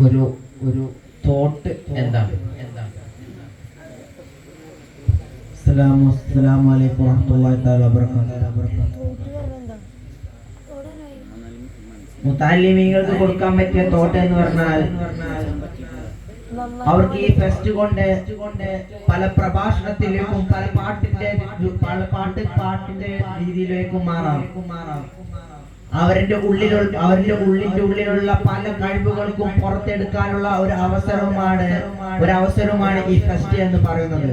ഒരു ഒരു തോട്ട് എന്താണ്? അസ്സലാമു അലൈക്കും വറഹ്മത്തുള്ളാഹി തആല വബറകാതുഹു. മുതഅല്ലിമീങ്ങൾക്ക് കൊടുക്കാൻ പറ്റിയ തോട്ട് എന്ന് പറഞ്ഞാൽ അവർക്ക് ഈ ഫെസ്റ്റ് കൊണ്ട് പല പ്രഭാഷണത്തിലേക്കും പല പാട്ടിന്റെ രീതിയിലേക്കും മാറാം. അവരുടെ ഉള്ളിലുള്ള പല കഴിവുകൾക്കും പുറത്തെടുക്കാനുള്ള ഒരു അവസരമാണ് ഈ ഫെസ്റ്റ് എന്ന് പറയുന്നത്.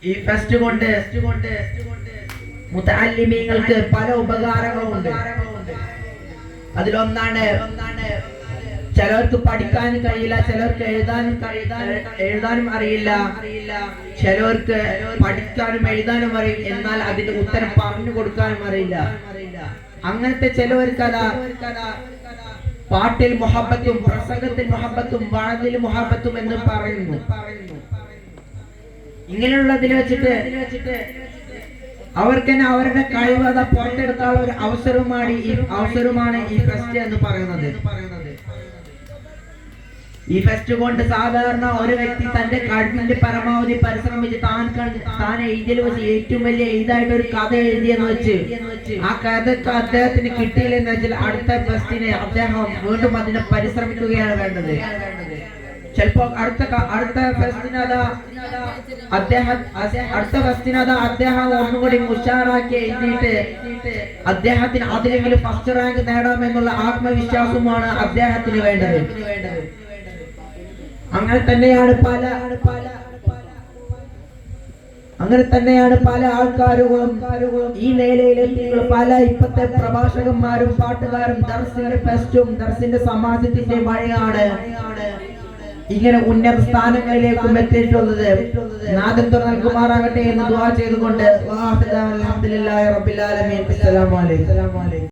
ഈ ഫെസ്റ്റ് കൊണ്ട് മുതഅല്ലിമീങ്ങൾക്ക് പല ഉപകാരങ്ങളുണ്ട്. അതിലൊന്നാണ് ചിലർക്ക് പഠിക്കാൻ കഴിയില്ല, ചിലർക്ക് എഴുതാനും അറിയില്ല, ചിലർക്ക് പഠിക്കാനും എഴുതാനും അറിയും, എന്നാൽ അതിന്റെ ഉത്തരം പറഞ്ഞു കൊടുക്കാനും അറിയില്ല. അങ്ങനത്തെ ചിലവർക്ക് പാട്ടിൽ മുഹബ്ബത്തും പ്രസംഗത്തിൽ മുഹബ്ബത്തും വാതിൽ മുഹബ്ബത്തും എന്ന് പറയുന്നു. ഇങ്ങനെയുള്ളതിൽ വെച്ചിട്ട് അവർക്ക് തന്നെ അവരുടെ കഴിവ് പുറത്തെടുക്കാനുള്ള ഒരു അവസരമാണ് ഈ ഫെസ്റ്റ് എന്ന് പറയുന്നത്. ഈ ഫെസ്റ്റ് കൊണ്ട് സാധാരണ ഒരു വ്യക്തി തന്റെ കഴിവിന്റെ പരമാവധി പരിശ്രമിച്ച് താൻ എഴുതിയിൽ വെച്ച് ഏറ്റവും വലിയ എഴുതായിട്ട് ഒരു കഥ എഴുതിയെന്ന് വെച്ച് ആ കഥക്ക് അദ്ദേഹത്തിന് കിട്ടിയില്ലെന്ന് വെച്ചാൽ അടുത്ത ഫെസ്റ്റിനെ അദ്ദേഹം വീണ്ടും അതിനെ പരിശ്രമിക്കുകയാണ് വേണ്ടത്. ചിലപ്പോ അടുത്ത ഫെസ്റ്റിന് അദ്ദേഹം ഒന്നുകൂടി ഉഷാറാക്കി എഴുതിയിട്ട് അദ്ദേഹത്തിന് അതിലെങ്കിലും ഫസ്റ്റ് റാങ്ക് നേടാമെന്നുള്ള ആത്മവിശ്വാസമാണ് അദ്ദേഹത്തിന് വേണ്ടത്. അങ്ങനെ തന്നെയാണ് പല ആൾക്കാരും ഈ നിലയിലെത്തിയുള്ള പല ഇപ്പത്തെ പ്രഭാഷകന്മാരും പാട്ടുകാരും ദർസിന്റെ ഫെസ്റ്റും ദർസിന്റെ സമാജത്തിന്റെ മഴയാണ് ഇങ്ങനെ ഉന്നത സ്ഥാനങ്ങളിലേക്കും എത്തിയിട്ടുള്ളത്. നാദം തുറക്കുമാറാകട്ടെ എന്ന് ദുആ ചെയ്തുകൊണ്ട് അൽഹംദുലില്ലാഹി റബ്ബിൽ ആലമീൻ. അസ്സലാമു അലൈക്കും.